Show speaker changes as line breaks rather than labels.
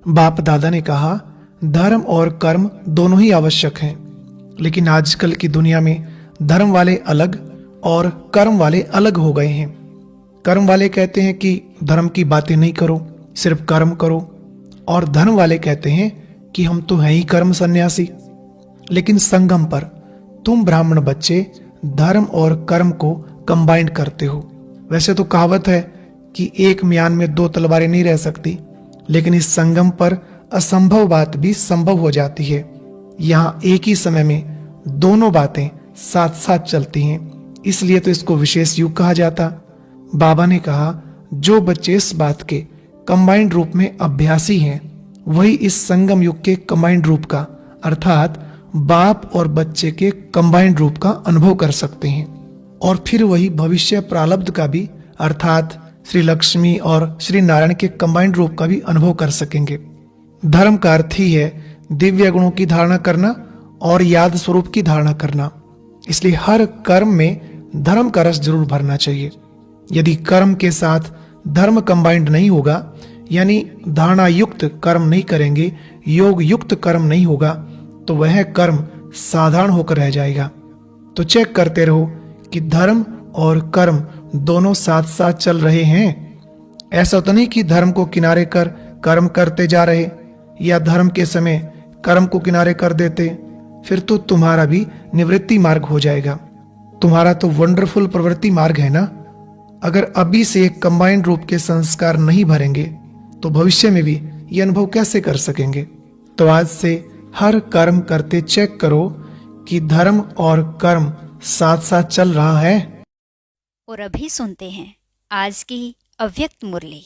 बाप दादा ने कहा, धर्म और कर्म दोनों ही आवश्यक हैं, लेकिन आजकल की दुनिया में धर्म वाले अलग और कर्म वाले अलग हो गए हैं। कर्म वाले कहते हैं कि धर्म की बातें नहीं करो, सिर्फ कर्म करो, और धर्म वाले कहते हैं कि हम तो हैं ही कर्म सन्यासी। लेकिन संगम पर तुम ब्राह्मण बच्चे धर्म और कर्म को कंबाइंड करते हो। वैसे तो कहावत है कि एक म्यान में दो तलवारें नहीं रह सकती, लेकिन इस संगम पर असंभव बात भी संभव हो जाती है। यहाँ एक ही समय में दोनों बातें साथ साथ चलती हैं, इसलिए तो इसको विशेष युग कहा जाता। बाबा ने कहा, जो बच्चे इस बात के कंबाइंड रूप में अभ्यासी हैं, वही इस संगम युग के कंबाइंड रूप का, अर्थात बाप और बच्चे के कंबाइंड रूप का अनुभव कर सकते हैं। और फिर वही भविष्य प्रारब्ध का भी, अर्थात श्री लक्ष्मी और श्री नारायण के कंबाइंड रूप का भी अनुभव कर सकेंगे। धर्म का अर्थ ही है दिव्य गुणों की धारणा करना और याद स्वरूप की धारणा करना। इसलिए हर कर्म में धर्म का रस जरूर भरना चाहिए। यदि कर्म के साथ धर्म कंबाइंड नहीं होगा, यानी धारणा युक्त कर्म नहीं करेंगे, योग युक्त कर्म नहीं होगा, तो वह कर्म साधारण होकर रह जाएगा। तो चेक करते रहो कि धर्म और कर्म दोनों साथ साथ चल रहे हैं। ऐसा तो नहीं कि धर्म को किनारे कर कर्म करते जा रहे, या धर्म के समय कर्म को किनारे कर देते, फिर तो तुम्हारा भी निवृत्ति मार्ग हो जाएगा। तुम्हारा तो वंडरफुल प्रवृत्ति मार्ग है ना। अगर अभी से कंबाइंड रूप के संस्कार नहीं भरेंगे, तो भविष्य में भी ये अनुभव कैसे कर सकेंगे। तो आज से हर कर्म करते चेक करो कि धर्म और कर्म साथ साथ चल रहा है।
और अभी सुनते हैं आज की अव्यक्त मुरली।